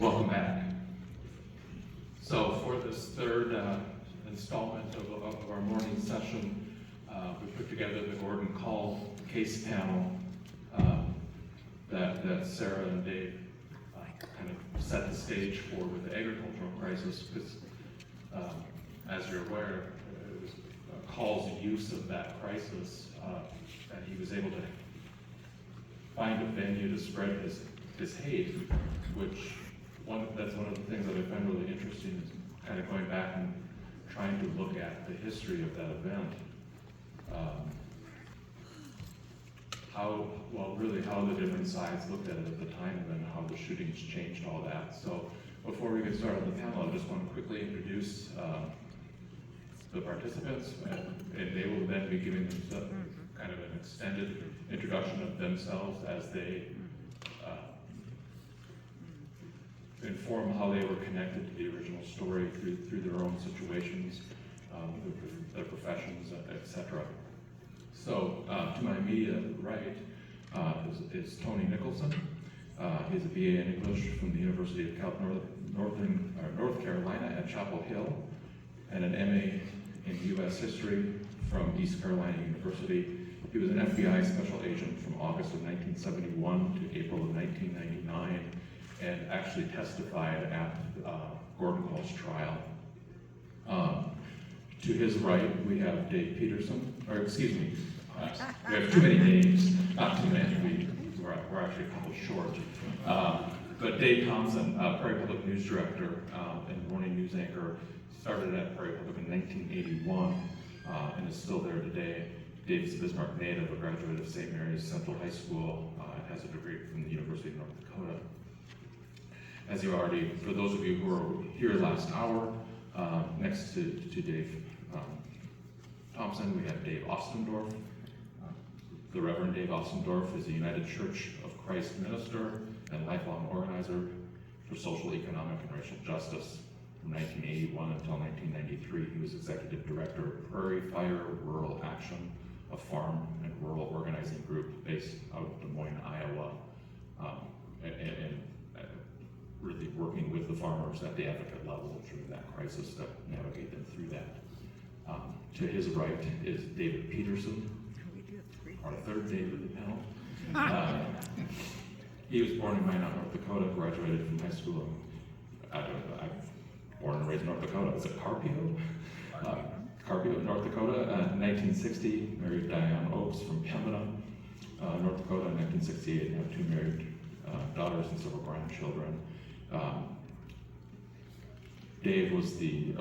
Welcome back. So for this third installment of our morning session, we put together the Gordon Kahl case panel that Sarah and Dave kind of set the stage for with the agricultural crisis, because as you're aware, it was Kahl's use of that crisis that he was able to find a venue to spread his hate, which that's one of the things that I find really interesting, is kind of going back and trying to look at the history of that event. How the different sides looked at it at the time, and then how the shootings changed all that. So before we get started on the panel, I just want to quickly introduce the participants, and they will then be giving themselves kind of an extended introduction of themselves as they inform how they were connected to the original story through their own situations, their professions, etc. So to my immediate right is Tony Nicholson. He has a BA in English from the University of North Carolina at Chapel Hill, and an MA in U.S. History from East Carolina University. He was an FBI special agent from August of 1971 to April of 1999, and actually testified at Gordon Kahl's trial. To his right, we have Dave Peterson, or excuse me, we have too many names, not too many, we're actually a couple short. But Dave Thompson, Prairie Public News Director and morning news anchor, started at Prairie Public in 1981 and is still there today. Dave's a Bismarck native, a graduate of St. Mary's Central High School, has a degree from the University of North Dakota. As you already, for those of you who were here last hour, next to Dave Thompson, we have Dave Ostendorf. The Reverend Dave Ostendorf is a United Church of Christ minister and lifelong organizer for social, economic, and racial justice. From 1981 until 1993, he was executive director of Prairie Fire Rural Action, a farm and rural organizing group based out of Des Moines, Iowa, and really working with the farmers at the advocate level during that crisis to navigate them through that. To his right is David Peterson, our third Dave of the panel. He was born in Minot, North Dakota, graduated from high school. I'm born and raised in North Dakota. Is it Carpio? Carpio, North Dakota. In 1960, married Diane Oakes from Pembina, North Dakota. In 1968, had two married daughters and several grandchildren. Dave was the,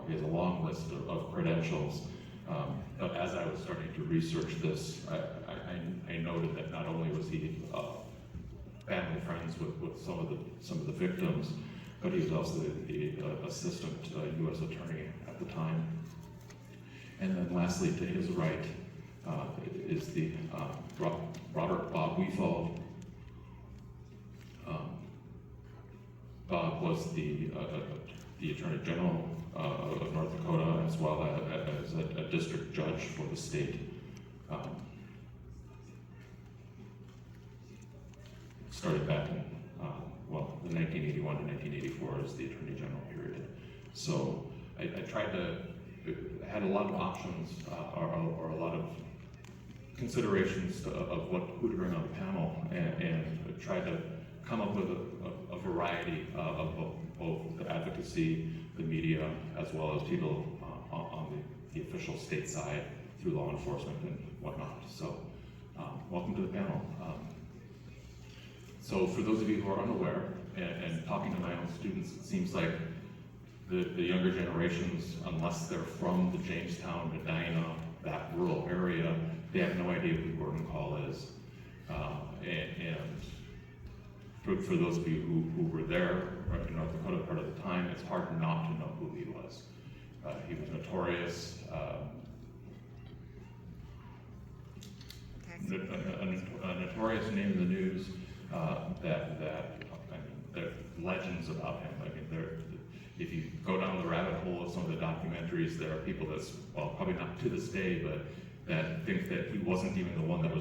he has a long list of credentials, but as I was starting to research this, I noted that not only was he family friends with some of the victims, but he was also the assistant U.S. attorney at the time. And then lastly, to his right is the Robert Bob Weefald. Bob was the Attorney General of North Dakota, as well as a district judge for the state. Started back in, the 1981 to 1984 is the Attorney General period. So I tried to, had a lot of options or a lot of considerations of who to bring on the panel, and tried to come up with a variety of both the advocacy, the media, as well as people on the official state side through law enforcement and whatnot. So welcome to the panel. So for those of you who are unaware, and talking to my own students, it seems like the younger generations, unless they're from the Jamestown, Medina, that rural area, they have no idea who Gordon Kahl is. And for those of you who were there in North Dakota part of the time, it's hard not to know who he was. He was notorious, a notorious name in the news. There are legends about him. I mean, if you go down the rabbit hole of some of the documentaries, there are people that's, well, probably not to this day, but that think that he wasn't even the one that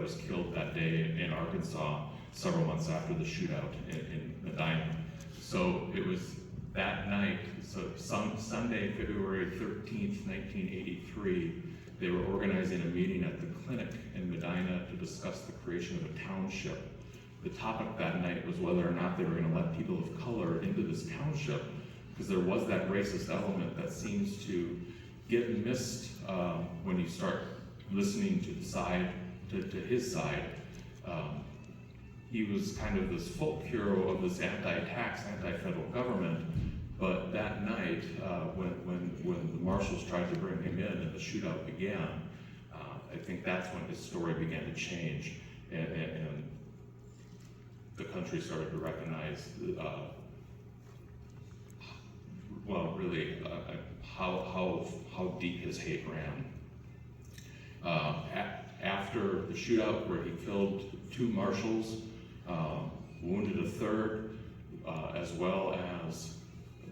was killed that day in Arkansas. several months after the shootout in Medina. So it was that night, so Sunday, February 13th, 1983, they were organizing a meeting at the clinic in Medina to discuss the creation of a township. The topic that night was whether or not they were going to let people of color into this township, because there was that racist element that seems to get missed when you start listening to the side, to his side. He was kind of this folk hero of this anti-tax, anti-federal government, but that night, when the marshals tried to bring him in and the shootout began, I think that's when his story began to change, and the country started to recognize, well, really, how deep his hate ran. After the shootout, where he killed 2 marshals, wounded a 3rd, as well as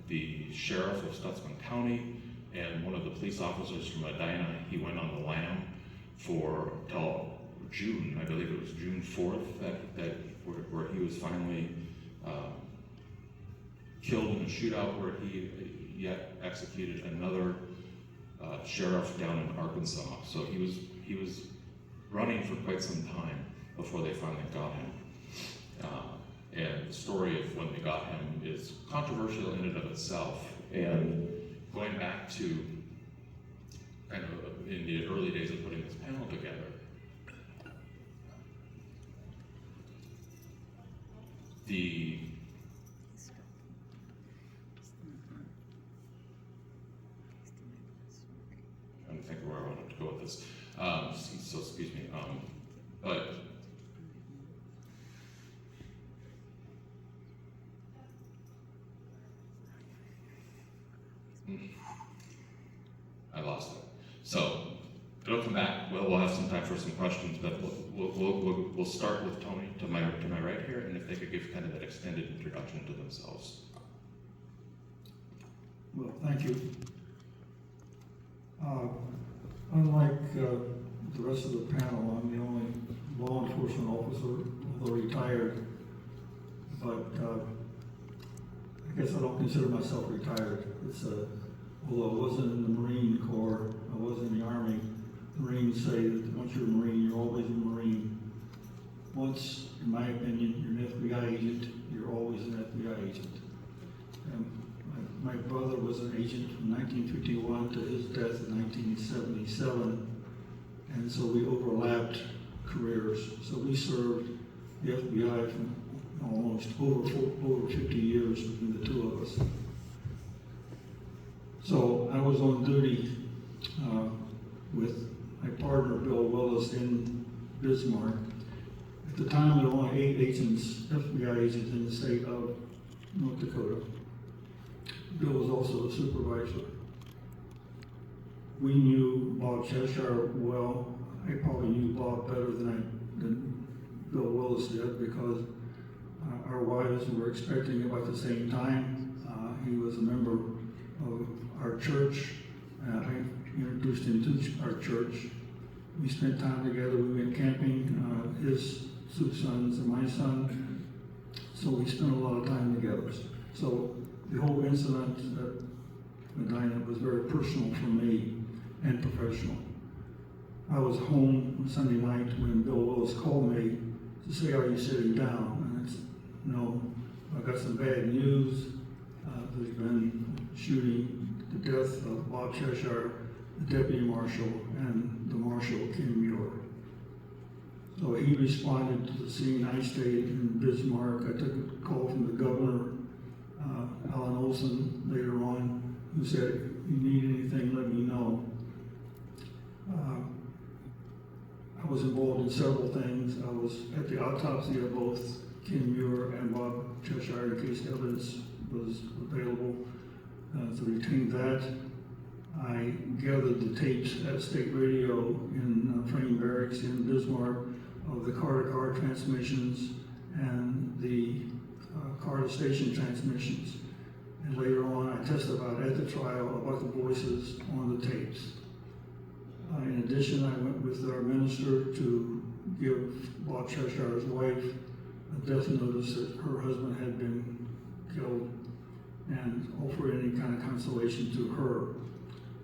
the sheriff of Stutsman County and one of the police officers from Medina. He went on the lam till June, I believe it was June 4th, where he was finally killed in a shootout, where he yet executed another sheriff down in Arkansas. So he was running for quite some time before they finally got him. And the story of when they got him is controversial in and of itself. And going back to kind of in the early days of putting this panel together, I'm trying to think of where I wanted to go with this. So excuse me. But I lost it. So it'll come back. We'll have some time for some questions, but we'll start with Tony to my right here, and if they could give kind of that extended introduction to themselves. Well, thank you. Unlike the rest of the panel, I'm the only law enforcement officer, although retired. But I guess I don't consider myself retired. Although I wasn't in the Marine Corps, I was in the Army. The Marines say that once you're a Marine, you're always a Marine. Once, in my opinion, you're an FBI agent, you're always an FBI agent. My brother was an agent from 1951 to his death in 1977, and so we overlapped careers. So we served the FBI for almost over 50 years between the 2 of us. So I was on duty with my partner Bill Willis in Bismarck. At the time, there were only 8 agents, FBI agents in the state of North Dakota. Bill was also the supervisor. We knew Bob Cheshire well. I probably knew Bob better than Bill Willis did, because our wives were expecting about the same time. He was a member of our church. I introduced him to our church. We spent time together. We went camping, his 2 sons and my son. So we spent a lot of time together. So the whole incident at Medina was very personal for me and professional. I was home Sunday night when Bill Willis called me to say, "Are you sitting down?" And I said, "No, I got some bad news. There's been shooting, the death of Bob Cheshire, the deputy marshal, and the marshal, Ken Muir." So he responded to the scene. I stayed in Bismarck. I took a call from the governor, Alan Olson, later on, who said, "If you need anything, let me know." I was involved in several things. I was at the autopsy of both Ken Muir and Bob Cheshire in case evidence was available to retain that. I gathered the tapes at State Radio in Frame Barracks in Bismarck of the car-to-car transmissions and the car-to-station transmissions. And later on, I testified at the trial about the voices on the tapes. In addition, I went with our minister to give Bob Cheshire's wife a death notice that her husband had been killed and offer any kind of consolation to her.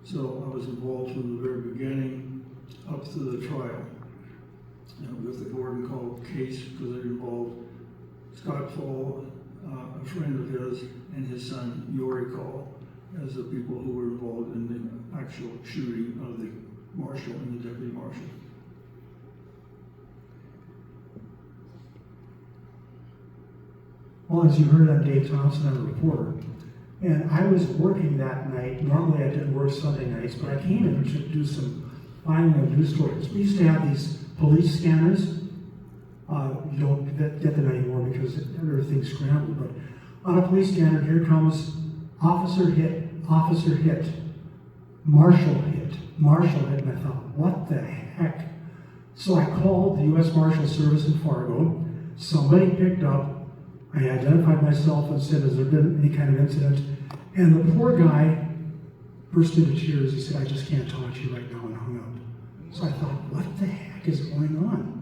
So I was involved from the very beginning up to the trial with the Gordon Kahl case, because it involved Scott Fall, a friend of his, and his son Yori Kahl as the people who were involved in the actual shooting of the marshal and the deputy marshal. Well, as you heard, I'm Dave Thompson, I'm a reporter. And I was working that night. Normally I didn't work Sunday nights, but I came in to do some filing of news stories. We used to have these police scanners. You don't get them anymore because everything's scrambled. But on a police scanner, here comes officer hit, marshal hit, marshal hit. And I thought, what the heck? So I called the U.S. Marshal Service in Fargo. Somebody picked up. I identified myself and said, has there been any kind of incident? And the poor guy burst into tears. He said, I just can't talk to you right now, and hung up. So I thought, what the heck is going on?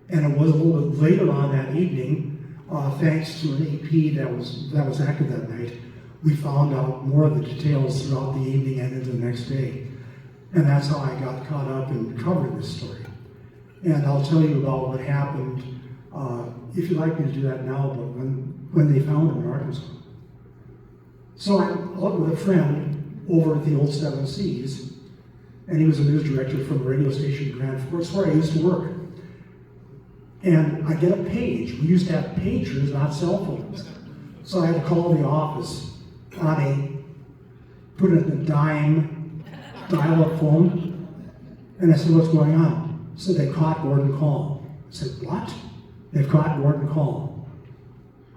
And it was a little bit later on that evening, thanks to an AP that was active that night, we found out more of the details throughout the evening and into the next day. And that's how I got caught up in covering this story. And I'll tell you about what happened, if you'd like me to do that now, but when they found him in Arkansas. So I'm out with a friend over at the old Seven Seas, and he was a news director from a radio station in Grand Forks where I used to work. And I get a page. We used to have pagers, not cell phones. So I had to call the office on put it in a dime dial-up phone. And I said, what's going on? So they caught Gordon Kahl. I said, what? They've caught Gordon Kahl.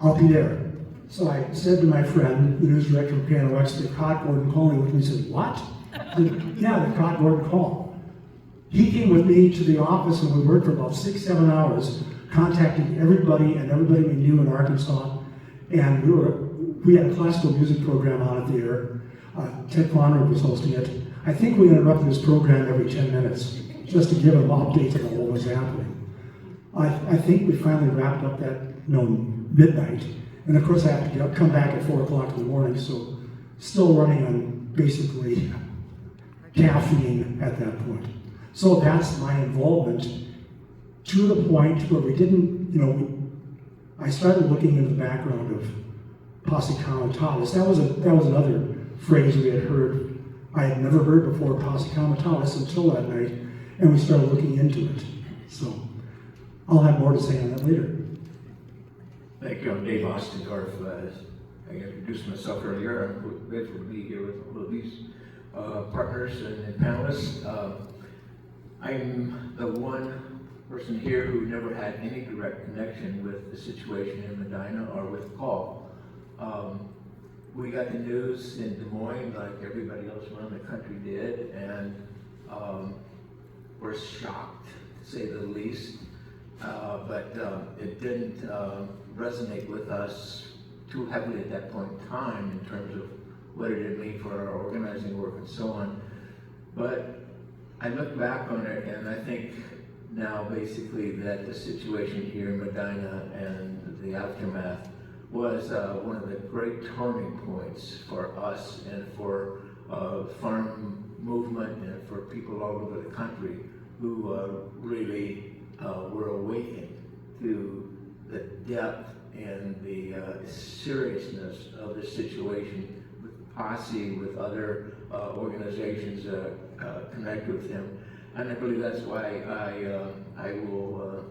I'll be there. So I said to my friend, the news director of KNOX, they caught Gordon Kahl. And he said, what? I said, yeah, they caught Gordon Kahl. He came with me to the office and we worked for about 6-7 hours, contacting everybody and everybody we knew in Arkansas. And we had a classical music program on at the air. Ted Conrad was hosting it. I think we interrupted this program every 10 minutes just to give him updates on what was happening. I think we finally wrapped up that midnight. And of course I have to come back at 4 o'clock in the morning, so still running on basically caffeine at that point. So that's my involvement to the point where we didn't, I started looking into the background of posse comitatus. That was another phrase we had heard. I had never heard before, posse comitatus, until that night, and we started looking into it. So I'll have more to say on that later. Thank you. I'm Dave Ostendorf. I introduced myself earlier. I'm grateful to be here with all of these partners and panelists. I'm the one person here who never had any direct connection with the situation in Medina or with Kahl. We got the news in Des Moines like everybody else around the country did, and were shocked, to say the least. But it didn't resonate with us too heavily at that point in time in terms of what it did mean for our organizing work and so on. But I look back on it and I think now basically that the situation here in Medina and the aftermath was one of the great turning points for us and for farm movement and for people all over the country who really were awakened to the depth and the seriousness of the situation with Posse, with other organizations connected with him. And I believe that's why I will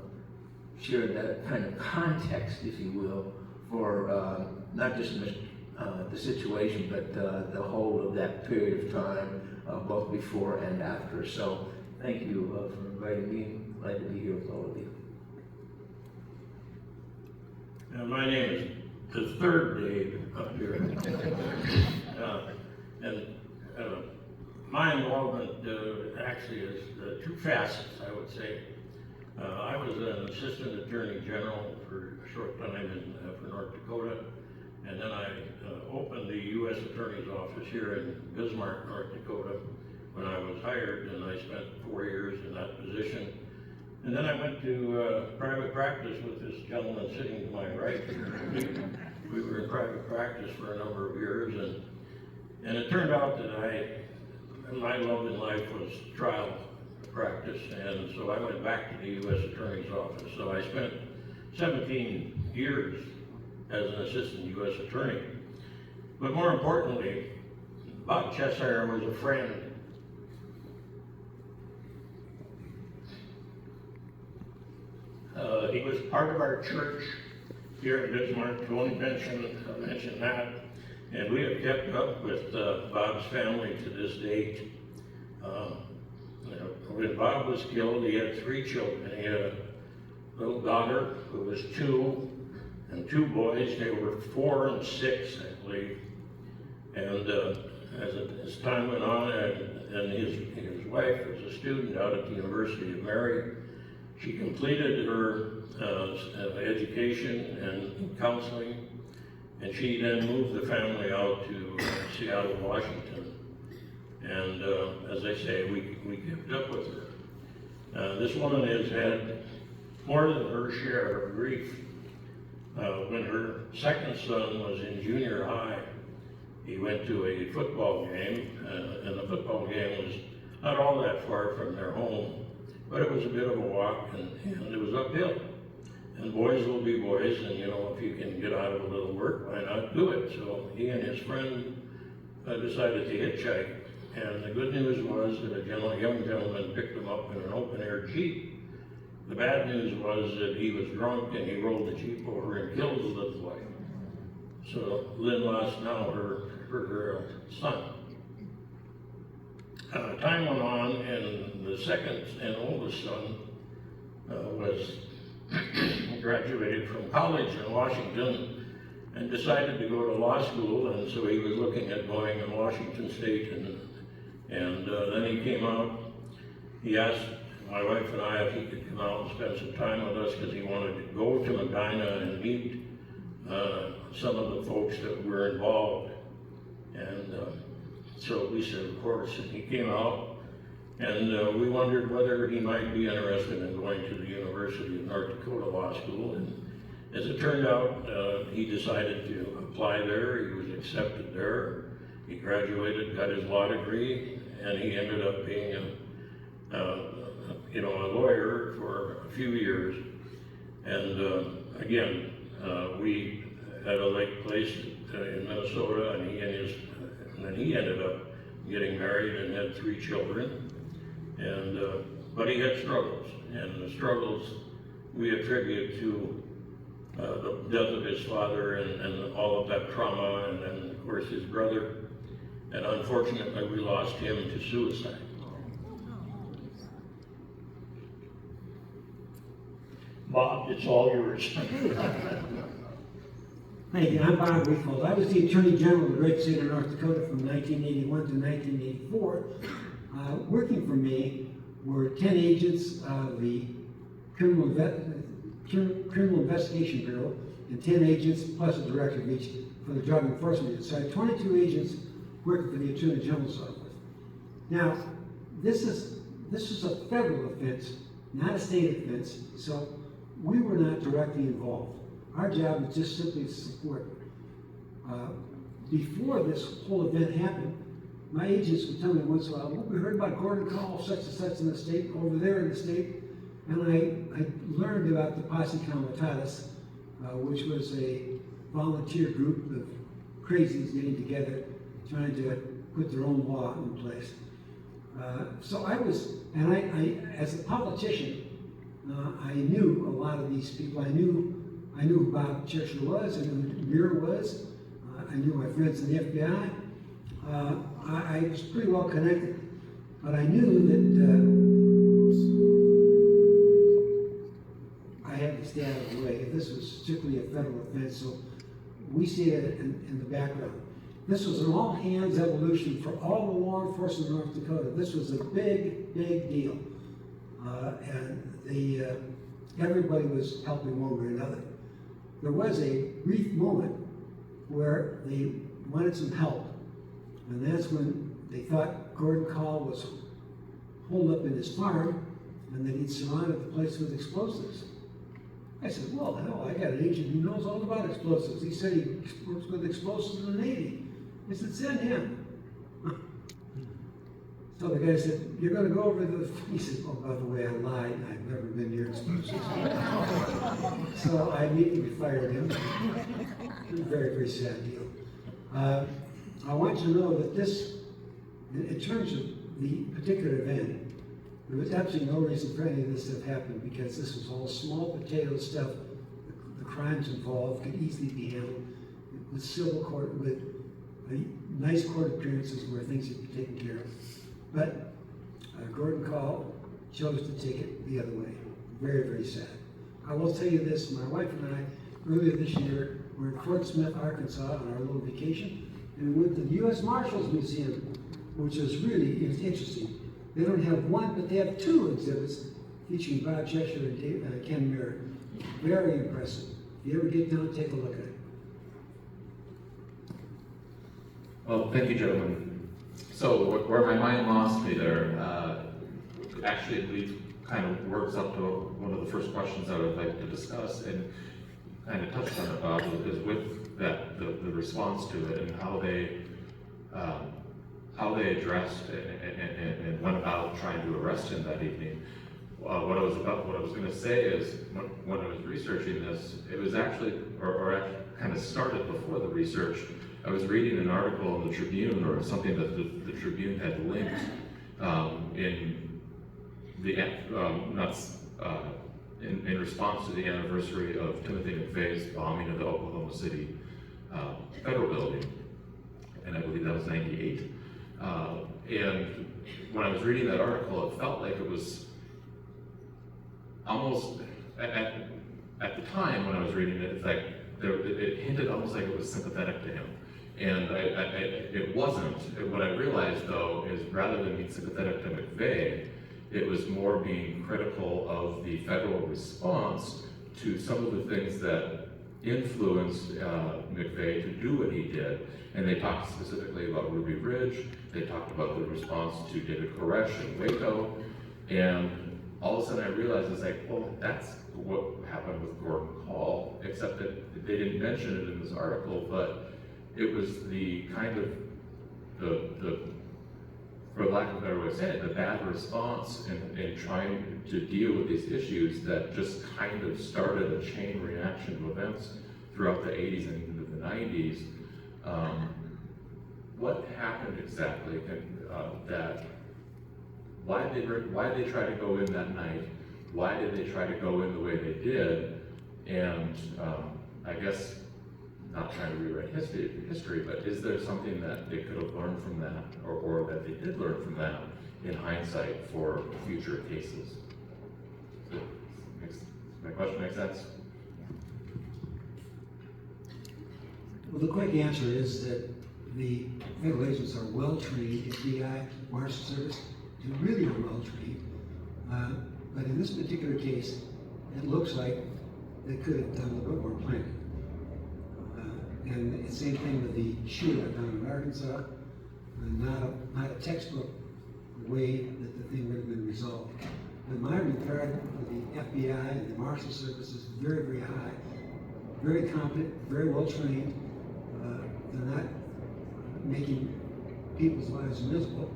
share that kind of context, if you will, for not just the situation, but the whole of that period of time, both before and after. So thank you for inviting me. Glad to be here with all of you. My name is the third Dave up here. My involvement actually is two facets, I would say. I was an assistant attorney general for a short time for North Dakota, and then I opened the U.S. Attorney's Office here in Bismarck, North Dakota, when I was hired, and I spent 4 years in that position. And then I went to private practice with this gentleman sitting to my right. We were in private practice for a number of years, and it turned out that my love in life was trial practice, and so I went back to the U.S. Attorney's Office. So I spent 17 years as an assistant U.S. attorney. But more importantly, Bob Cheshire was a friend. He was part of our church here in Bismarck. Tony mentioned that. And we have kept up with Bob's family to this date. When Bob was killed, he had 3 children. He had a little daughter who was 2, and 2 boys. They were 4 and 6, I believe. And as time went on, and his wife was a student out at the University of Mary, she completed her education and counseling, and she then moved the family out to Seattle, Washington. And as I say, we kept up with her. This woman has had more than her share of grief. When her second son was in junior high, he went to a football game, and the football game was not all that far from their home, but it was a bit of a walk, and it was uphill. And boys will be boys, and if you can get out of a little work, why not do it? So he and his friend decided to hitchhike. And the good news was that a young gentleman picked him up in an open-air Jeep. The bad news was that he was drunk and he rolled the Jeep over and killed the little boy. So Lynn lost now her son. Time went on, and the second and oldest son was graduated from college in Washington and decided to go to law school, and so he was looking at going in Washington State, and then he came out. He asked my wife and I if he could come out and spend some time with us because he wanted to go to Medina and meet some of the folks that were involved. And so we said, of course, and he came out, and we wondered whether he might be interested in going to the University of North Dakota Law School. And as it turned out, he decided to apply there. He was accepted there. He graduated, got his law degree, and he ended up being a lawyer for a few years. And again, we had a lake place in Minnesota, and then he ended up getting married and had 3 children. And but he had struggles, and the struggles we attribute to the death of his father and all of that trauma, and then of course his brother. And unfortunately, we lost him to suicide. Bob, it's all yours. Thank you. I'm Bob Refold. I was the Attorney General of the great state of North Dakota from 1981 to 1984. Working for me were 10 agents of the Criminal Investigation Bureau and 10 agents plus a director of each for the Drug Enforcement. So I had 22 agents working for the Attorney General's office. Now, this is a federal offense, not a state offense, so we were not directly involved. Our job was just simply to support. Before this whole event happened, my agents would tell me once in a while, well, we heard about Gordon Kahl, such and such in the state, over there in the state, and I learned about the Posse Comitatus, which was a volunteer group of crazies getting together, trying to put their own law in place. So I was, and I as a politician, I knew a lot of these people. I knew who Bob Cheshire was, I knew who Muir was, I knew my friends in the FBI. I was pretty well connected, but I knew that I had to stay out of the way. This was strictly a federal offense, so we see it in the background. This was an all-hands evolution for all the law enforcement in North Dakota. This was a big, big deal, and everybody was helping one way or another. There was a brief moment where they wanted some help, and that's when they thought Gordon Kahl was holed up in his farm, and that he'd surrounded the place with explosives. I said, well, hell, I got an agent who knows all about explosives. He said he works with explosives in the Navy. I said, send him. So the guy said, you're going to go over to the, he said, oh, by the way, I lied. I've never been near explosives. So I immediately fired him. Very, very sad deal. I want you to know that this, in terms of the particular event, there was absolutely no reason for any of this to have happened because this was all small potato stuff. The crimes involved could easily be handled with civil court, with nice court appearances where things would be taken care of. But Gordon Kahl chose to take it the other way. Very, very sad. I will tell you this, my wife and I, earlier this year, were in Fort Smith, Arkansas on our little vacation, and we went to the U.S. Marshals Museum, which is really interesting. They don't have one, but they have two exhibits featuring Bob Cheshire and Ken Merritt. Very impressive. If you ever get down, take a look at it. Well, thank you, gentlemen. So where my mind lost me there, actually leads, kind of works up to one of the first questions I would like to discuss, and kind of touched on it, Bob, is with that the response to it and how they addressed and went about trying to arrest him that evening. What I was going to say is when I was researching this, it was actually, or actually kind of started before the research. I was reading an article in the Tribune, or something that the Tribune had linked in response to the anniversary of Timothy McVeigh's bombing of the Oklahoma City federal building, and I believe that was '98. And when I was reading that article, it felt like it was almost at the time when I was reading it, it's like it hinted almost like it was sympathetic to him. And it wasn't. What I realized, though, is rather than being sympathetic to McVeigh, it was more being critical of the federal response to some of the things that influenced McVeigh to do what he did. And they talked specifically about Ruby Ridge. They talked about the response to David Koresh in Waco. And all of a sudden I realized, it's like, well, that's what happened with Gordon Kahl, except that they didn't mention it in this article, but it was the kind of, for lack of a better way of saying it, the bad response in trying to deal with these issues that just kind of started a chain reaction of events throughout the 80s and into the 90s. What happened exactly? Why did they try to go in that night? Why did they try to go in the way they did? And I guess, not trying to rewrite history, but is there something that they could have learned from that, or that they did learn from that in hindsight for future cases? My question make sense? Well, the quick answer is that the federal agents are well-trained, FBI, Marshal Service, they really are well-trained. But in this particular case, it looks like they could have done a little bit more planning. And the same thing with the shootout down in Arkansas, not a textbook way that the thing would have been resolved. But my regard for the FBI and the Marshal Service is very, very high, very competent, very well trained. They're not making people's lives miserable.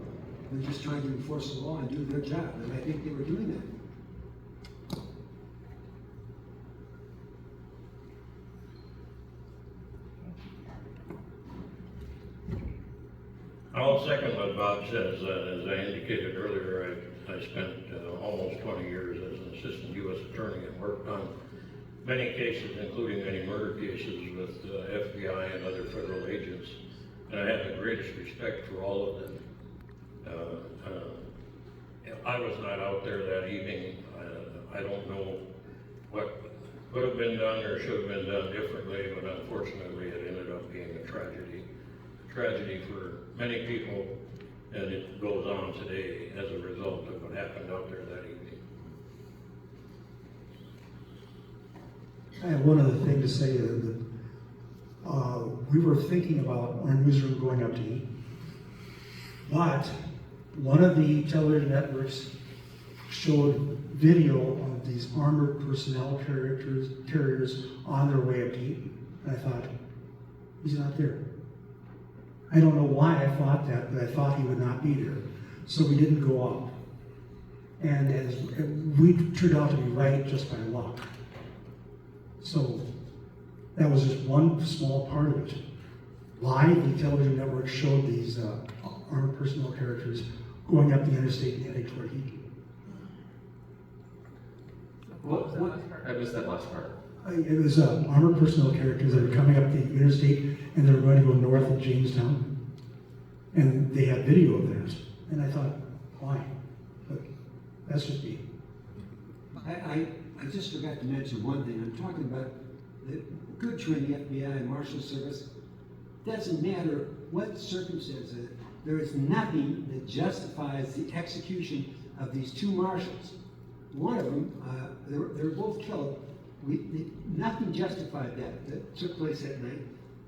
They're just trying to enforce the law and do their job, and I think they were doing that. I'll second what Bob says. As I indicated earlier, I spent almost 20 years as an assistant U.S. attorney and worked on many cases, including many murder cases with FBI and other federal agents. And I have the greatest respect for all of them. I was not out there that evening. I don't know what could have been done or should have been done differently, but unfortunately it ended up being a tragedy. A tragedy for many people, and it goes on today as a result of what happened out there that evening. I have one other thing to say that we were thinking about our newsroom going up to eat, but one of the television networks showed video of these armored personnel carriers on their way up to Eaton. And I thought, he's not there. I don't know why I thought that, but I thought he would not be there. So we didn't go up. And as we turned out to be right just by luck. So that was just one small part of it. Live, the television network showed these armored personnel carriers going up the interstate and heading toward Eaton. I missed that last part. It was armored personnel carriers that were coming up the interstate and they were going to go north of Jamestown. And they had video of that. And I thought, why? But that's just me. I just forgot to mention one thing. I'm talking about the good training FBI and Marshal Service. Doesn't matter what circumstances. There is nothing that justifies the execution of these two marshals. One of them, they were both killed. Nothing justified that took place that night.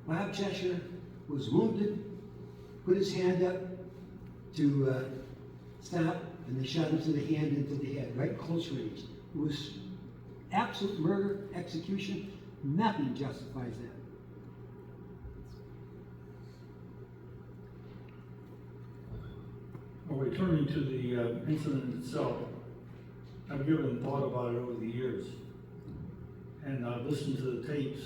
Bob Cheshire was wounded, put his hand up to stop, and they shot him to the hand into the head, right close range. It was absolute murder, execution. Nothing justifies that. Well, returning to the incident itself, I've given thought about it over the years, and I've listened to the tapes,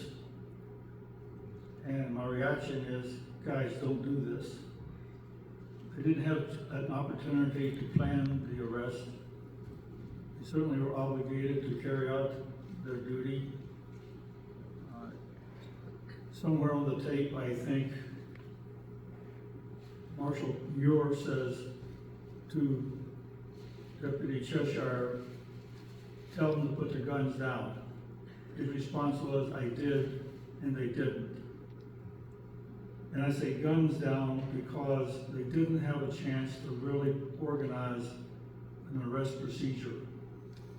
and my reaction is, guys, don't do this. They didn't have an opportunity to plan the arrest. They certainly were obligated to carry out their duty. Somewhere on the tape, I think, Marshal Muir says to Deputy Cheshire, tell them to put their guns down. His response was, I did, and they didn't. And I say guns down because they didn't have a chance to really organize an arrest procedure.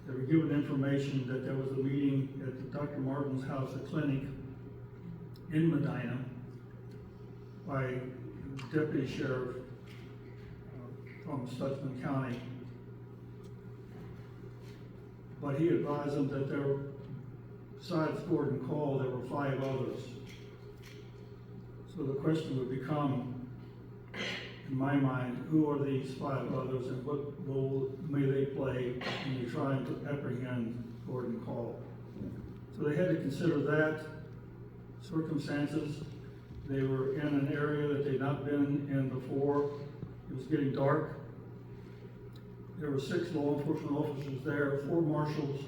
They were given information that there was a meeting at Dr. Martin's house, a clinic in Medina, by Deputy Sheriff from Stutzman County. But he advised them that there were, besides Gordon Kahl, there were 5 others. So the question would become, in my mind, who are these 5 others and what role may they play in trying to apprehend Gordon Kahl? So they had to consider that, circumstances. They were in an area that they'd not been in before. It was getting dark. There were 6 law enforcement officers there, 4 marshals,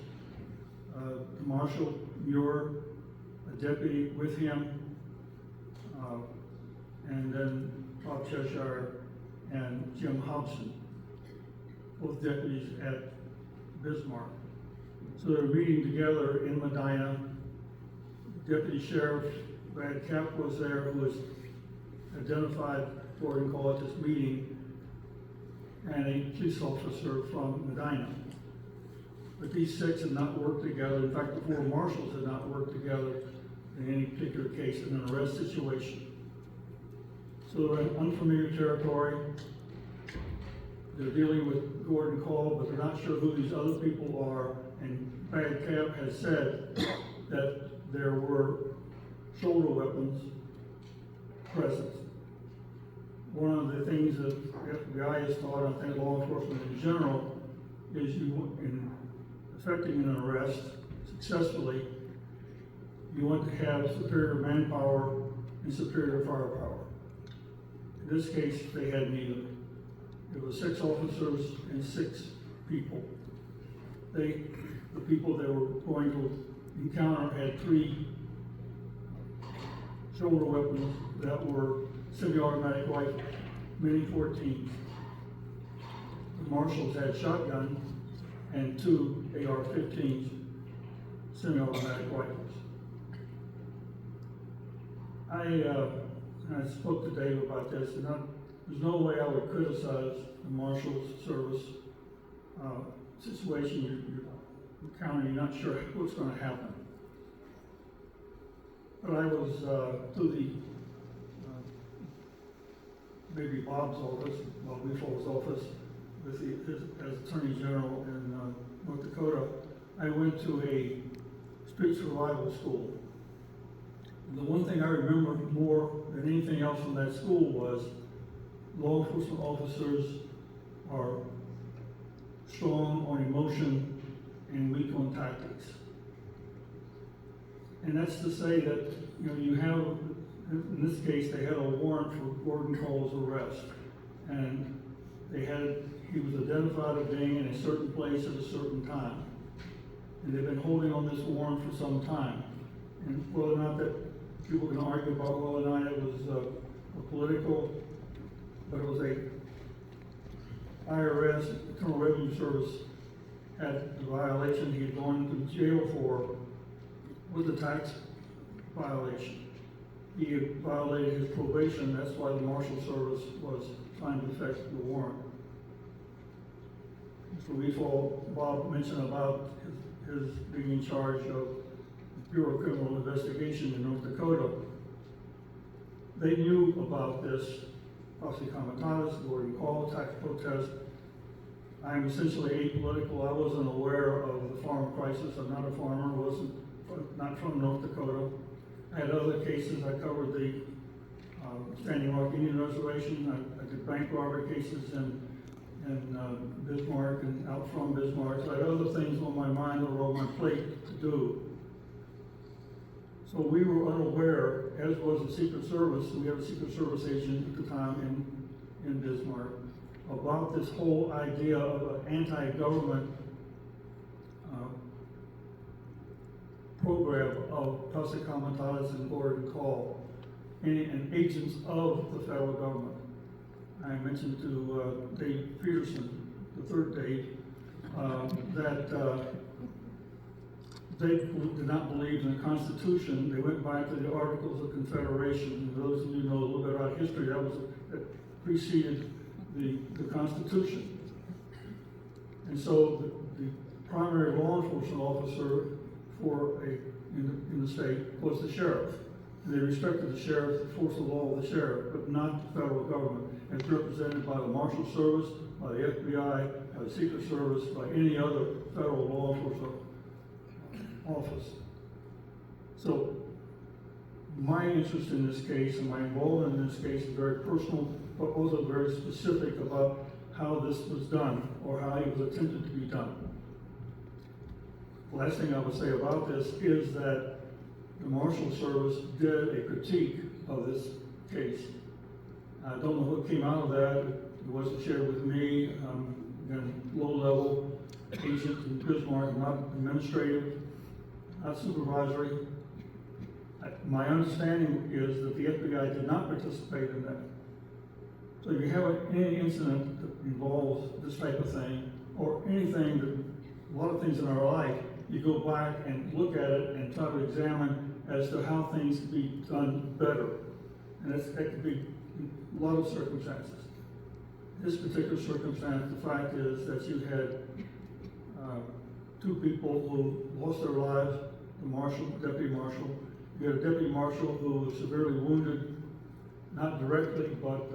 Marshal Muir, a deputy with him, and then Bob Cheshire and Jim Hobson, both deputies at Bismarck. So they're meeting together in Medina. Deputy Sheriff Brad Kapp was there, who was identified Gordon Kahl at this meeting, and a police officer from Medina. But these 6 had not worked together. In fact, the 4 marshals had not worked together in any particular case in an arrest situation. So they're in unfamiliar territory. They're dealing with Gordon Kahl, but they're not sure who these other people are. And Brad Kapp has said that there were shoulder weapons present. One of the things that the FBI has taught, I think law enforcement in general, is in effecting an arrest successfully, you want to have superior manpower and superior firepower. In this case, they had neither. It was 6 officers and 6 people. The people they were going to encounter had 3 shoulder weapons that were semi-automatic rifles, Mini 14. The marshals had shotguns and 2 AR-15s, semi-automatic rifles. I spoke to Dave about this, and there's no way I would criticize the Marshals Service situation. You're counting, you're not sure what's going to happen. But I was through the maybe Bob's office, Bob Weefall's office, with as Attorney General in North Dakota, I went to a street survival school. And the one thing I remember more than anything else from that school was law enforcement officers are strong on emotion and weak on tactics. And that's to say that, you know, you have, in this case, they had a warrant for Gordon Kahl's arrest. And he was identified as being in a certain place at a certain time. And they've been holding on this warrant for some time. And whether or not that, people can argue about whether or not it was a political, but it was a IRS, Internal Revenue Service, had the violation he had gone to jail for was a tax violation. He had violated his probation, that's why the Marshal Service was trying to effect the warrant. Mr. Weefall, Bob mentioned about his being in charge of Bureau of Criminal Investigation in North Dakota. They knew about this posse comitatus, Gordon Kahl, tax protest. I am essentially apolitical. I wasn't aware of the farm crisis. I'm not a farmer, not from North Dakota. I had other cases. I covered the Standing Rock Indian Reservation. I did bank robbery cases in Bismarck and out from Bismarck. So I had other things on my mind or on my plate to do. So we were unaware, as was the Secret Service. We had a Secret Service agent at the time in Bismarck, about this whole idea of an anti-government program of posse comitatus and Gordon Kahl and agents of the federal government. I mentioned to Dave Peterson, the third Dave, that they did not believe in the Constitution. They went back to the Articles of Confederation. And those of you who know a little bit about history, that preceded the Constitution. And so the primary law enforcement officer in the state was the sheriff. And they respected the sheriff, the force of law of the sheriff, but not the federal government. It's represented by the Marshal Service, by the FBI, by the Secret Service, by any other federal law enforcement office. So my interest in this case and my involvement in this case is very personal, but also very specific about how this was done or how it was attempted to be done. The last thing I would say about this is that the Marshal Service did a critique of this case. I don't know what came out of that. It wasn't shared with me. Again, low-level agent in Bismarck, not administrative, not supervisory. My understanding is that the FBI did not participate in that. So if you have any incident that involves this type of thing, or anything that, a lot of things in our life, you go back and look at it and try to examine as to how things can be done better. And that could be a lot of circumstances. This particular circumstance, the fact is that you had two people who lost their lives, the marshal, deputy marshal. You had a deputy marshal who was severely wounded, not directly, but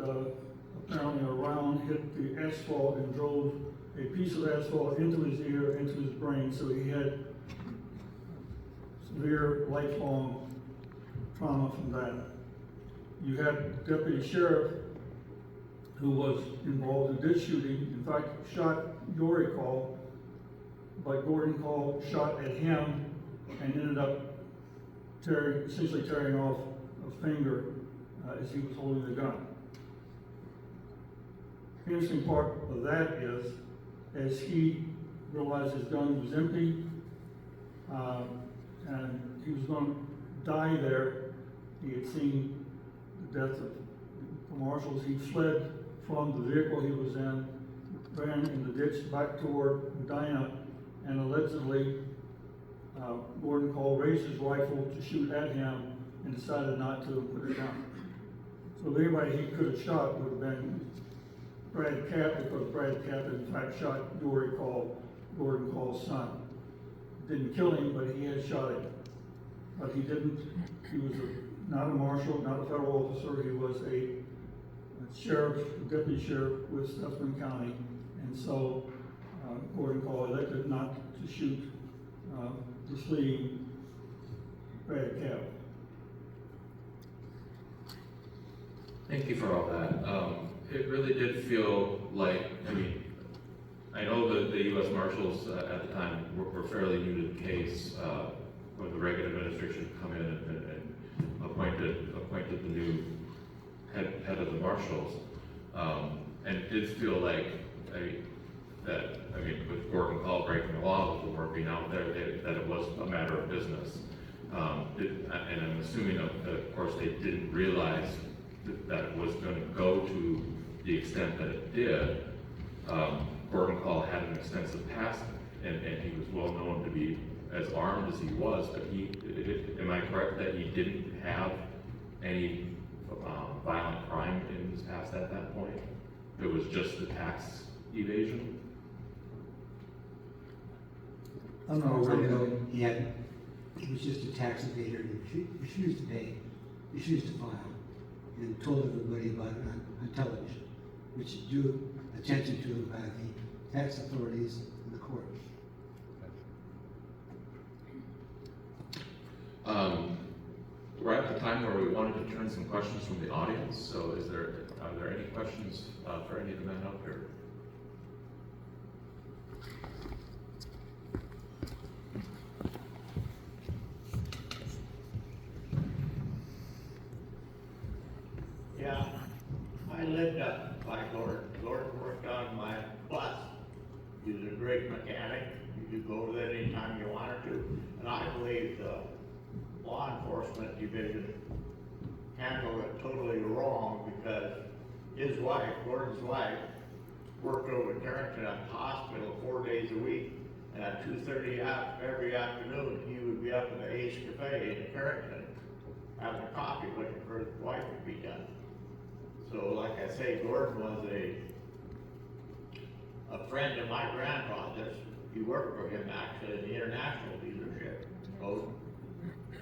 apparently around, hit the asphalt and drove a piece of asphalt into his ear, into his brain, so he had severe lifelong trauma from that. You had deputy sheriff who was involved in this shooting, in fact shot your Kahl, but Gordon Kahl shot at him and ended up essentially tearing off a finger as he was holding the gun. The interesting part of that is, as he realized his gun was empty, and he was going to die there, he had seen the death of the marshals. He fled from the vehicle he was in, ran in the ditch back toward Medina, and allegedly Gordon Kahl raised his rifle to shoot at him and decided not to put it down. So anybody he could have shot would have been Brad Capp, because Brad Capp in fact shot Dory Kahl, Gordon Kahl's son. Didn't kill him, but he had shot him. But he didn't, he was not a marshal, not a federal officer, he was a sheriff, deputy sheriff with Stutzman County. And so Gordon Kahl elected not not to shoot the fleeing Brad Kahl. Thank you for all that. It really did feel like, I mean, I know that the U.S. Marshals at the time were fairly new to the case when the Reagan administration had come in and appointed the new head of the Marshals. And it did feel like with Gordon Kahl breaking the law, with the war being out there, that it was a matter of business. And I'm assuming, of course, they didn't realize that it was going to go to the extent that it did. Gordon Kahl had an extensive past, and he was well known to be as armed as he was, but am I correct that he didn't have any violent crime in his past at that point? It was just the tax evasion? He was just a tax evader, he refused to pay, refused to file, and told everybody about it on television, which drew attention to him by the tax authorities and the court. We're at the time where we wanted to turn some questions from the audience, so are there any questions for any of the men up here? Yeah, I lived up by Gordon. Gordon worked on my bus. He was a great mechanic. You could go there anytime you wanted to. And I believe the law enforcement division handled it totally wrong because his wife, Gordon's wife, worked over at Carrington at the hospital 4 days a week. And at 2:30 every afternoon, he would be up in the Ace Cafe in Carrington having a coffee waiting for his wife to be done. So like I say, Gordon was a friend of my grandfather's. He worked for him actually in the international dealership.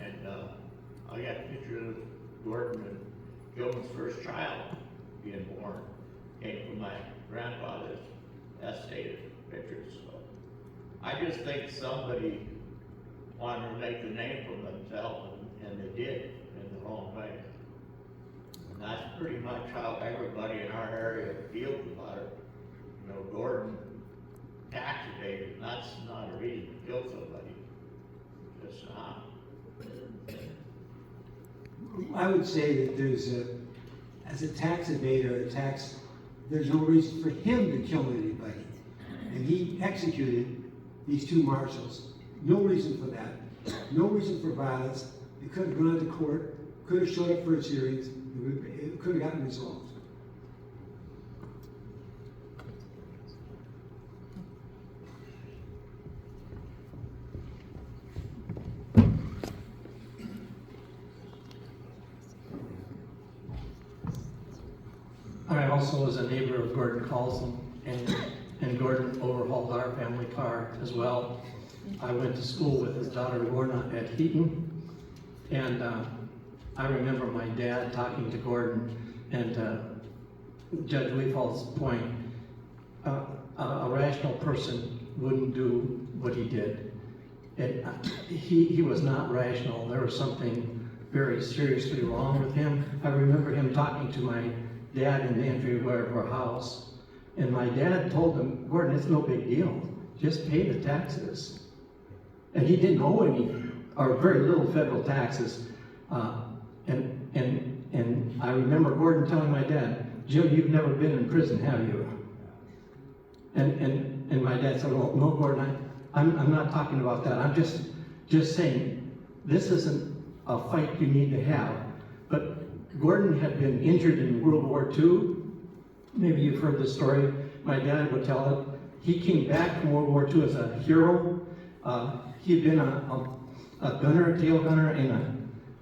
And I got a picture of Gordon and Joan's first child being born. Came from my grandfather's estate pictures. So I just think somebody wanted to make a name for themselves, and they did in the wrong way. And that's pretty much how everybody in our area feels about it. You know, Gordon tax evaded, that's not a reason to kill somebody. Just not. I would say that as a tax evader, there's no reason for him to kill anybody. And he executed these two marshals. No reason for that. No reason for violence. He could have gone to court, could have showed up for his hearings, it could have gotten resolved. I also was a neighbor of Gordon Kahl's, and Gordon overhauled our family car as well. I went to school with his daughter Lorna at Heaton, and I remember my dad talking to Gordon, and Judge Weefald's point, a rational person wouldn't do what he did. And he was not rational. There was something very seriously wrong with him. I remember him talking to my dad in the entryway of our house, and my dad told him, Gordon, it's no big deal. Just pay the taxes. And he didn't owe any, or very little federal taxes. And I remember Gordon telling my dad, Jim, you've never been in prison, have you? And my dad said, well, no, Gordon, I'm not talking about that. I'm just saying, this isn't a fight you need to have. But Gordon had been injured in World War II. Maybe you've heard the story. My dad would tell it. He came back from World War II as a hero. He'd been a gunner, a tail gunner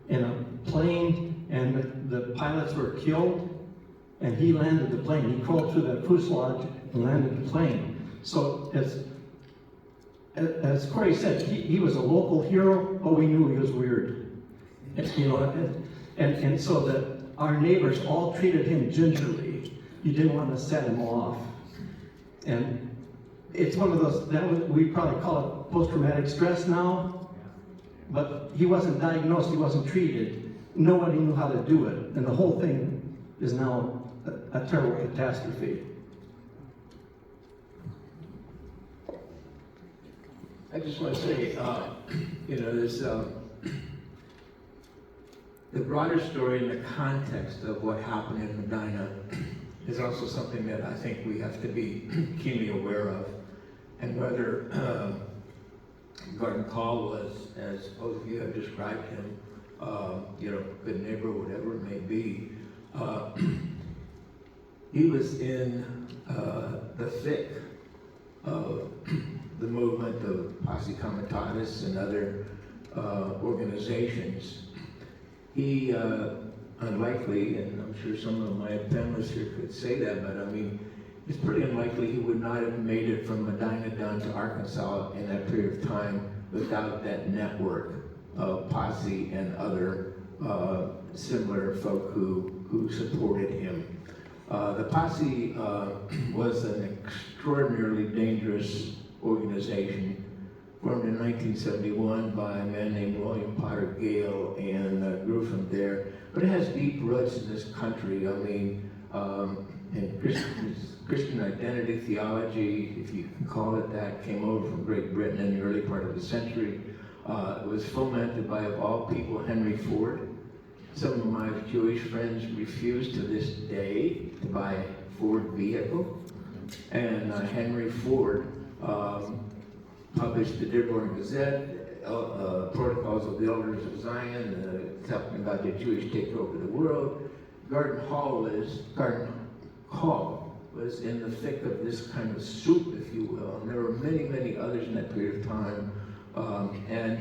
in a plane, and the pilots were killed, and he landed the plane. He crawled through the fuselage and landed the plane. So as Corey said, he was a local hero, but we knew he was weird. You know, and so that our neighbors all treated him gingerly. You didn't want to set him off. And it's one of those, we probably call it post-traumatic stress now, but he wasn't diagnosed, he wasn't treated. Nobody knew how to do it, and the whole thing is now a terrible catastrophe. I just want to say, there's the broader story and the context of what happened in Medina is also something that I think we have to be keenly aware of. And whether Gordon Kahl was, as both of you have described him, good neighbor, whatever it may be, he was in the thick of the movement of Posse Comitatus and other organizations. He, unlikely, and I'm sure some of my panelists here could say that, but I mean, it's pretty unlikely he would not have made it from Medina down to Arkansas in that period of time without that network of Posse and other similar folk who supported him. The Posse was an extraordinarily dangerous organization formed in 1971 by a man named William Potter Gale and grew from there. But it has deep roots in this country. I mean, in Christian identity theology, if you can call it that, came over from Great Britain in the early part of the century. It was fomented by, of all people, Henry Ford. Some of my Jewish friends refuse to this day to buy a Ford vehicle. And Henry Ford published the Dearborn Gazette, Protocols of the Elders of Zion, talking about the Jewish takeover of the world. Gordon Kahl was in the thick of this kind of soup, if you will. And there were many, many others in that period of time. And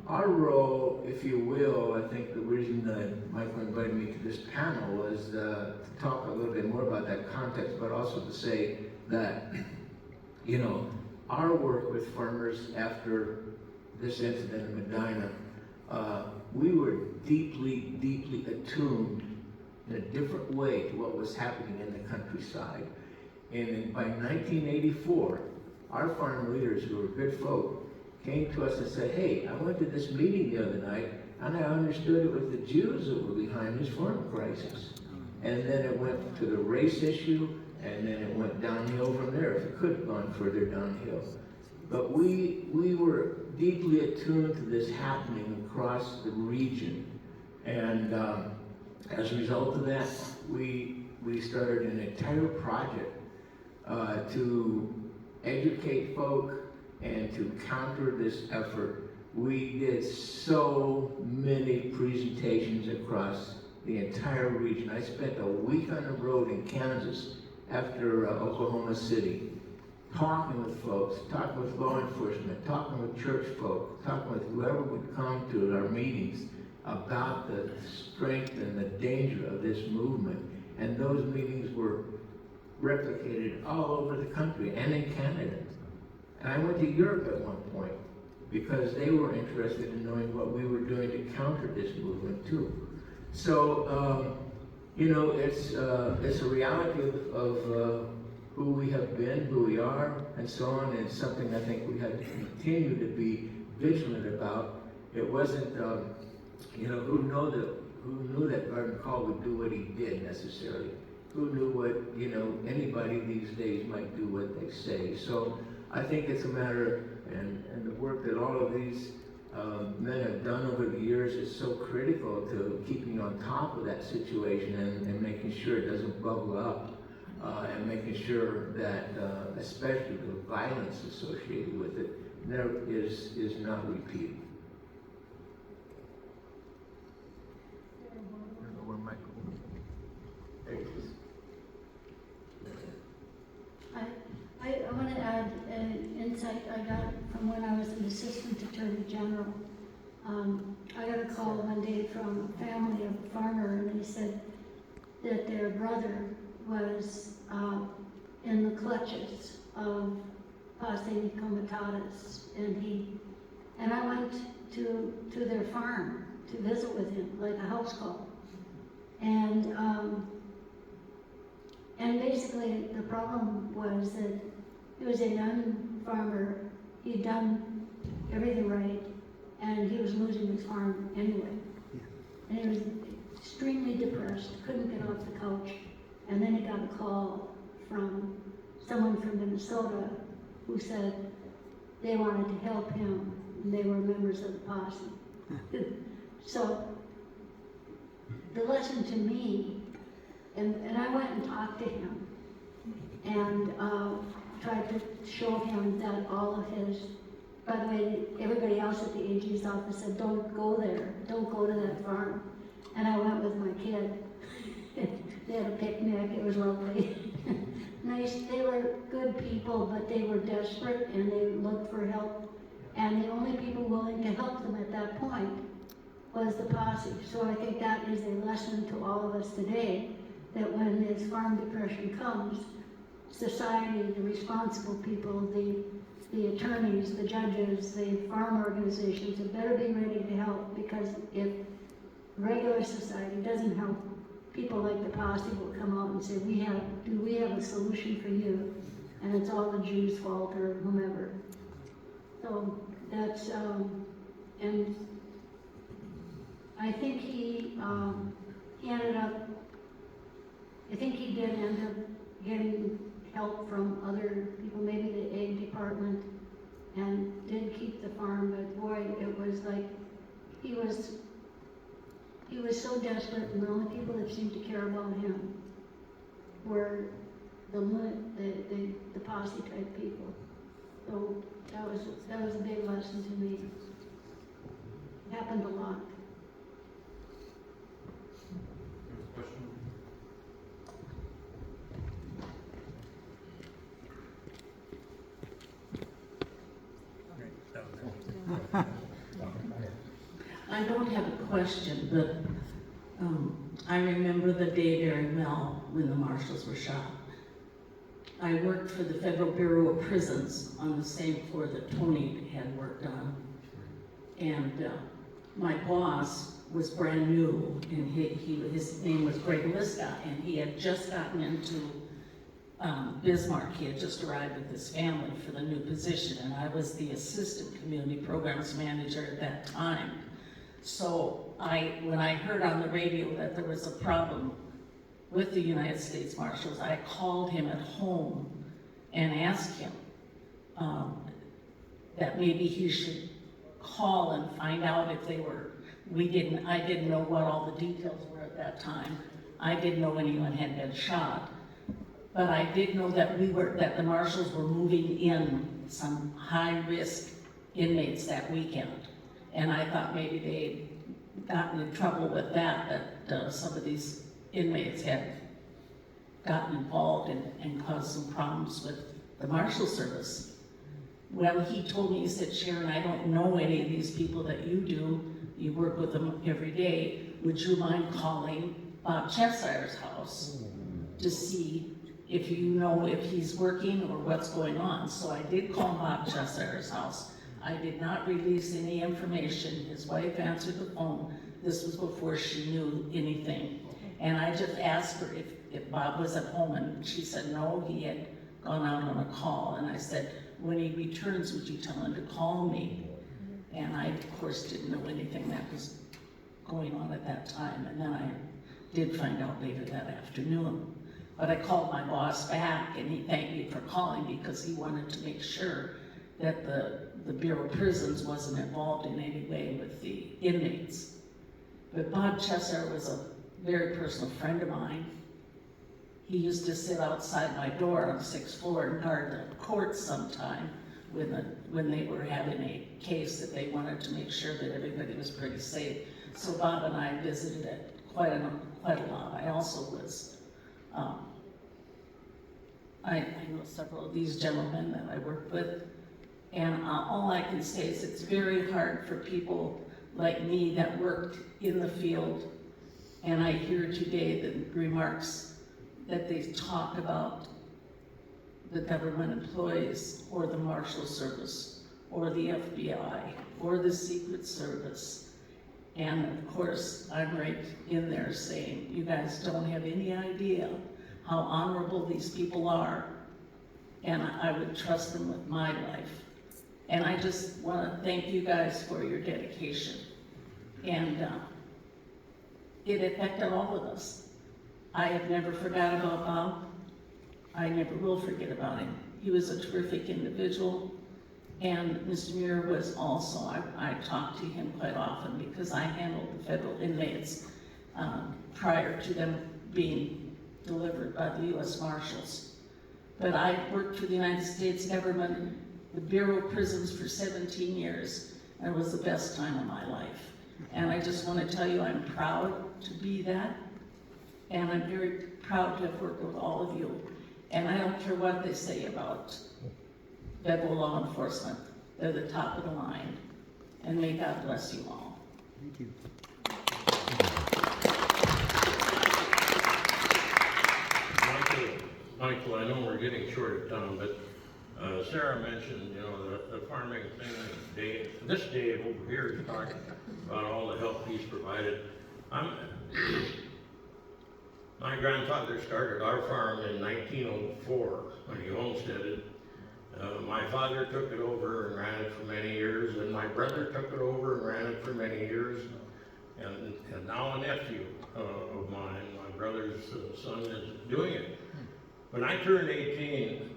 our role, if you will, I think the reason that Michael invited me to this panel was to talk a little bit more about that context, but also to say that, our work with farmers after this incident in Medina, we were deeply, deeply attuned in a different way to what was happening in the countryside. And by 1984, our farm leaders, who were good folk, came to us and said, hey, I went to this meeting the other night, and I understood it was the Jews that were behind this farm crisis. And then it went to the race issue, and then it went downhill from there, if it could have gone further downhill. But we were deeply attuned to this happening across the region. And as a result of that, we started an entire project to educate folk and to counter this effort. We did so many presentations across the entire region. I spent a week on the road in Kansas after Oklahoma City, talking with folks, talking with law enforcement, talking with church folk, talking with whoever would come to our meetings about the strength and the danger of this movement. And those meetings were replicated all over the country and in Canada. And I went to Europe at one point because they were interested in knowing what we were doing to counter this movement too. So, it's a reality of who we have been, who we are, and so on. And it's something I think we have to continue to be vigilant about. It wasn't, who knew that Gordon Kahl would do what he did necessarily? Who knew what, anybody these days might do what they say. So I think it's a matter, and the work that all of these men have done over the years is so critical to keeping on top of that situation and making sure it doesn't bubble up, and making sure that, especially the violence associated with it, is not repeated. I want to add an insight I got from when I was an assistant attorney general. I got a call one day from a family of a farmer, and they said that their brother was in the clutches of Posse Comitatus, and I went to their farm to visit with him, like a house call. And basically the problem was that He was a young farmer, he'd done everything right, and he was losing his farm anyway. And he was extremely depressed, couldn't get off the couch, and then he got a call from someone from Minnesota who said they wanted to help him, and they were members of the posse. So, the lesson to me, and I went and talked to him, and tried to show him that all of his, by the way, everybody else at the AG's office said, don't go there, don't go to that farm. And I went with my kid. They had a picnic, it was lovely. Nice, they were good people, but they were desperate and they looked for help. And the only people willing to help them at that point was the posse. So I think that is a lesson to all of us today, that when this farm depression comes, society, the responsible people, the attorneys, the judges, the farm organizations had better be ready to help, because if regular society doesn't help, people like the posse will come out and say, do we have a solution for you? And it's all the Jews' fault or whomever. So that's, and I think he ended up, I think he did end up getting help from other people, maybe the egg department, and did keep the farm, but boy, it was like, he was so desperate, and the only people that seemed to care about him were the posse type people. So that was a big lesson to me. It happened a lot. I don't have a question, but I remember the day very well when the marshals were shot. I worked for the Federal Bureau of Prisons on the same floor that Tony had worked on. And my boss was brand new, and his name was Greg Liska, and he had just gotten into Bismarck. He had just arrived with his family for the new position, and I was the assistant community programs manager at that time. So when I heard on the radio that there was a problem with the United States Marshals, I called him at home and asked him that maybe he should call and find out if they were, I didn't know what all the details were at that time. I didn't know anyone had been shot. But I did know that that the marshals were moving in some high-risk inmates that weekend. And I thought maybe they'd gotten in trouble with that some of these inmates had gotten involved and caused some problems with the marshal service. Well, he told me, he said, Sharon, I don't know any of these people that you do. You work with them every day. Would you mind calling Bob Chessire's house to see if you know if he's working or what's going on? So I did call Bob Chessire's house. I did not release any information. His wife answered the phone. This was before she knew anything. And I just asked her if Bob was at home, and she said no, he had gone out on a call. And I said, when he returns, would you tell him to call me? And I, of course, didn't know anything that was going on at that time. And then I did find out later that afternoon. But I called my boss back, and he thanked me for calling because he wanted to make sure that the Bureau of Prisons wasn't involved in any way with the inmates. But Bob Chessire was a very personal friend of mine. He used to sit outside my door on the 6th floor and guard the courts sometime when they were having a case that they wanted to make sure that everybody was pretty safe. So Bob and I visited it quite a lot. I also was, I know several of these gentlemen that I worked with, and all I can say is it's very hard for people like me that worked in the field, and I hear today the remarks that they talk about the government employees or the Marshal Service or the FBI or the Secret Service. And of course, I'm right in there saying, you guys don't have any idea how honorable these people are. and I would trust them with my life. And I just want to thank you guys for your dedication. And it affected all of us. I have never forgot about Bob. I never will forget about him. He was a terrific individual. And Mr. Muir was also, I talked to him quite often because I handled the federal inmates prior to them being delivered by the U.S. Marshals. But I worked for the United States government, the Bureau of Prisons for 17 years, and it was the best time of my life. And I just want to tell you I'm proud to be that, and I'm very proud to have worked with all of you. And I don't care what they say about federal law enforcement. They're the top of the line. And may God bless you all. Thank you. Michael, I know we're getting short of time, but Sarah mentioned, the farming thing. This Dave over here is talking about all the help he's provided. My grandfather started our farm in 1904 when he homesteaded. My father took it over and ran it for many years, and my brother took it over and ran it for many years. And now a nephew of mine, my brother's son, is doing it. When I turned 18,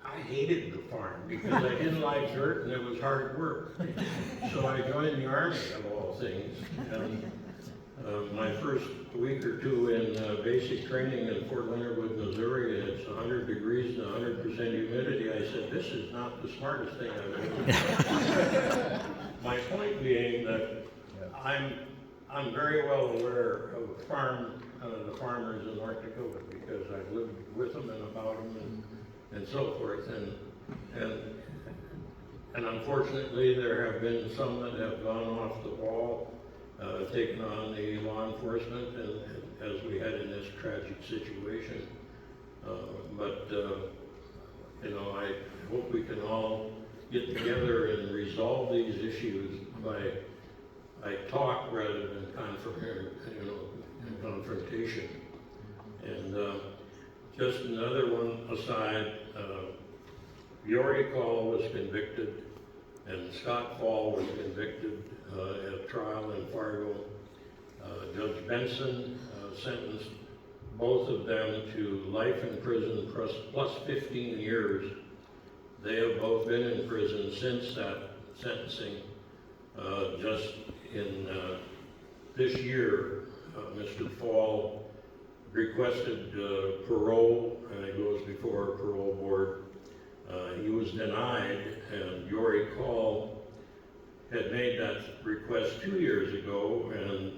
I hated the farm because I didn't like dirt and it was hard work. So I joined the Army, of all things. And my first week or two in basic training in Fort Leonard Wood, Missouri, and it's 100 degrees and 100% humidity, I said, this is not the smartest thing I've ever done. My point being that I'm very well aware of the farmers in North Dakota because I've lived with them and about them and so forth. And unfortunately, there have been some that have gone off the wall, taken on the law enforcement, and as we had in this tragic situation. I hope we can all get together and resolve these issues by talk rather than confrontation. And just another one aside, Kahl was convicted, and Scott Fall was convicted at trial in Fargo. Judge Benson sentenced both of them to life in prison plus 15 years. They have both been in prison since that sentencing. Just in this year, Mr. Fall requested parole, and it goes before a parole board. He was denied, and Kahl had made that request 2 years ago, and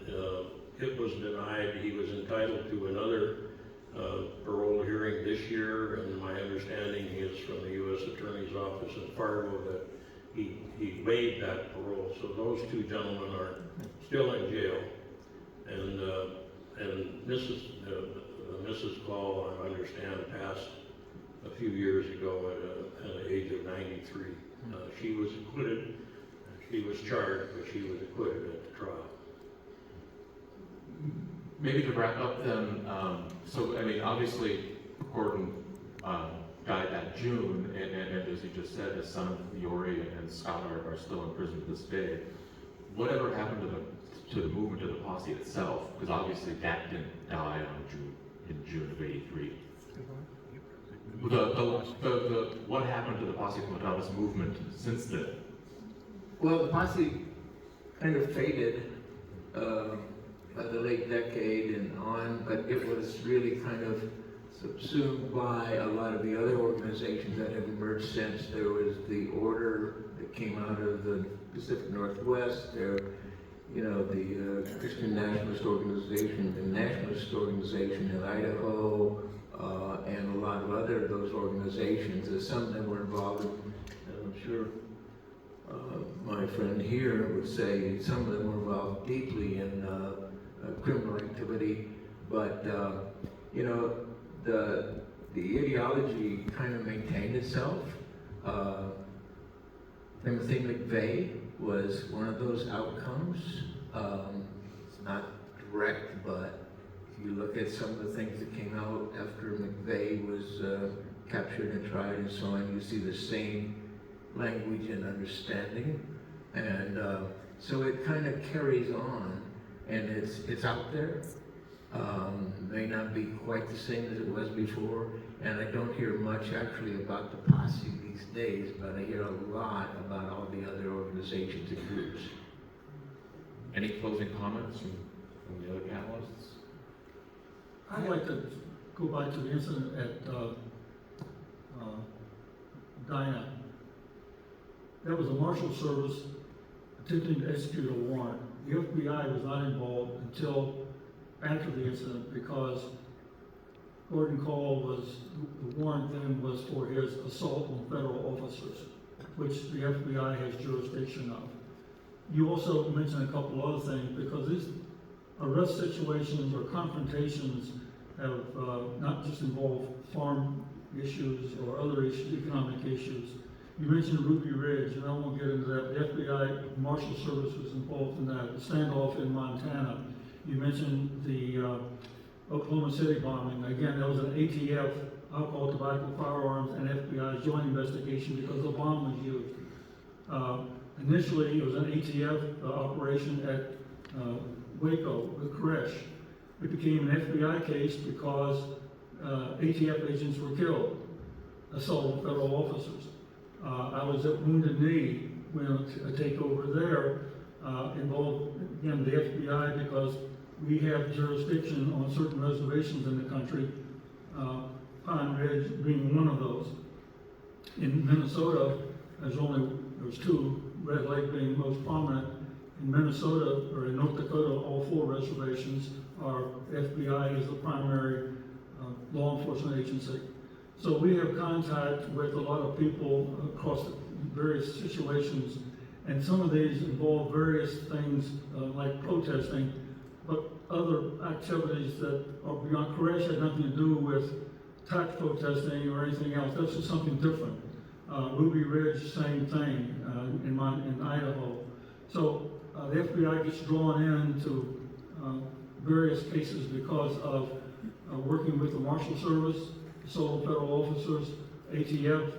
it was denied. He was entitled to another parole hearing this year, and my understanding is from the U.S. Attorney's Office in Fargo that he waived that parole. So those two gentlemen are still in jail, and Mrs. Kahl, I understand, passed a few years ago at the age of 93. She was acquitted. She was charged, but she was acquitted at the trial. Maybe to wrap up then, obviously Gordon died that June, and as you just said, his son Yori and Scott are still in prison to this day. Whatever happened to the movement of the posse itself? Because obviously that didn't die in June of '83. What happened to the Posse Comitatus movement since then? Well, the posse kind of faded by the late decade and on, but it was really kind of subsumed by a lot of the other organizations that have emerged since. There was the Order that came out of the Pacific Northwest, the Christian Nationalist Organization, the Nationalist Organization in Idaho, and a lot of other of those organizations. Some of them were involved in, and I'm sure my friend here would say some of them were involved deeply in criminal activity, but the ideology kind of maintained itself. Timothy McVeigh was one of those outcomes. It's not direct, but if you look at some of the things that came out after McVeigh was captured and tried and so on, you see the same language and understanding. And so it kind of carries on, and it's out there. May not be quite the same as it was before, and I don't hear much actually about the posse these days, but I hear a lot about all the other organizations and groups. Any closing comments from the other panelists? I'd like to go back to the incident at Dinah. That was a marshal service attempting to execute a warrant. The FBI was not involved until after the incident because Gordon Kahl the warrant then was for his assault on federal officers, which the FBI has jurisdiction of. You also mentioned a couple other things because these arrest situations or confrontations have not just involved farm issues or other issues, economic issues. You mentioned Ruby Ridge, and I won't get into that. The FBI Marshal Service was involved in that. The standoff in Montana. You mentioned the Oklahoma City bombing. Again, that was an ATF, alcohol, tobacco, firearms, and FBI joint investigation because the bomb was used. Initially, it was an ATF operation at Waco with Koresh. It became an FBI case because ATF agents were killed, assault on federal officers. I was at Wounded Knee when a takeover there involved, again, the FBI because we have jurisdiction on certain reservations in the country, Pine Ridge being one of those. In Minnesota, there was two, Red Lake being most prominent. In Minnesota, or in North Dakota, all 4 reservations are FBI is the primary law enforcement agency. So we have contact with a lot of people across various situations, and some of these involve various things like protesting, but other activities that are beyond. Koresh had nothing to do with tax protesting or anything else. That's just something different. Ruby Ridge, same thing in Idaho. So the FBI gets drawn into various cases because of working with the Marshal Service, assault on federal officers, ATF,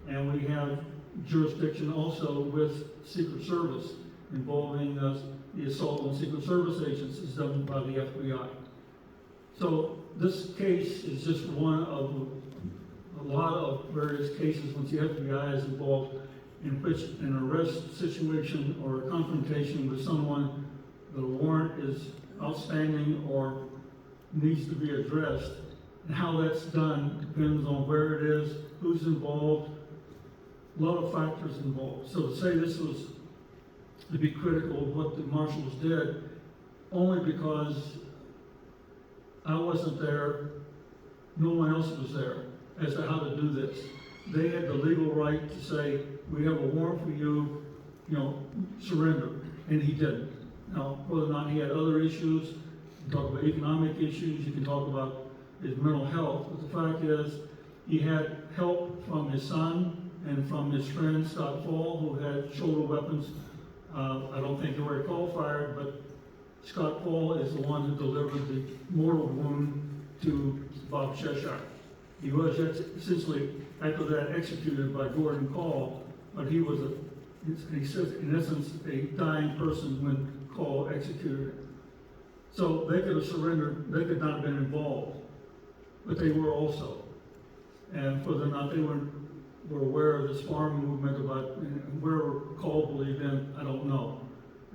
and we have jurisdiction also with Secret Service involving the assault on Secret Service agents is done by the FBI. So this case is just one of a lot of various cases when the FBI is involved in which an arrest situation or a confrontation with someone, the warrant is outstanding or needs to be addressed. And how that's done depends on where it is, who's involved, a lot of factors involved. So to say this was to be critical of what the marshals did, only because I wasn't there, no one else was there as to how to do this. They had the legal right to say, we have a warrant for you, surrender, and he didn't. Now, whether or not he had other issues, you can talk about economic issues, you can talk about his mental health, but the fact is, he had help from his son and from his friend Scott Fall, who had shoulder weapons. I don't think they were fired, but Scott Fall is the one who delivered the mortal wound to Bob Cheshire. He was essentially, after that, executed by Gordon Kahl, but he was, he says, in essence, a dying person when Kahl executed him. So they could have surrendered, they could not have been involved, but they were also. And whether or not they were aware of this farm movement about where Kahl believed in, I don't know.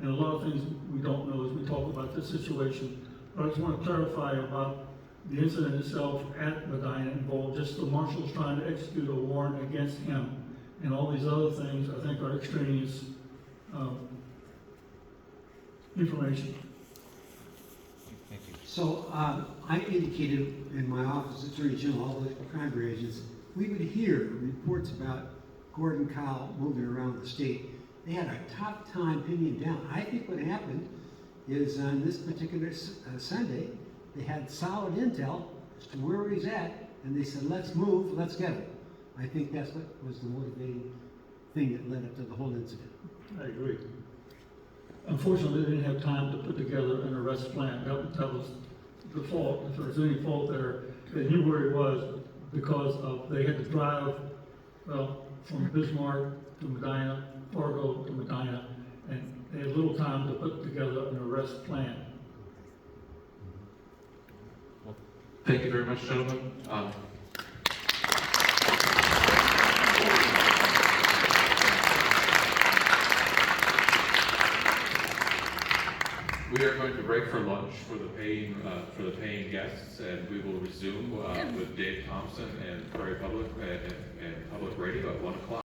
And a lot of things we don't know as we talk about this situation. But I just want to clarify about the incident itself at Medina involved just the marshals trying to execute a warrant against him. And all these other things, I think, are extraneous information. So I indicated in my office, Attorney General, all the crime agents, we would hear reports about Gordon Kahl moving around the state. They had a tough time pinning him down. I think what happened is on this particular Sunday, they had solid intel as to where he's at, and they said, let's move, let's get him. I think that's what was the motivating thing that led up to the whole incident. I agree. Unfortunately, they didn't have time to put together an arrest plan. That was the fault. If there was any fault there, they knew where he was. because they had to drive, well, from Bismarck to Medina, Fargo to Medina, and they had little time to put together an arrest plan. Thank you very much, gentlemen. We are going to break for lunch for the paying guests, and we will resume with Dave Thompson and Prairie Public and Public Radio at 1 o'clock.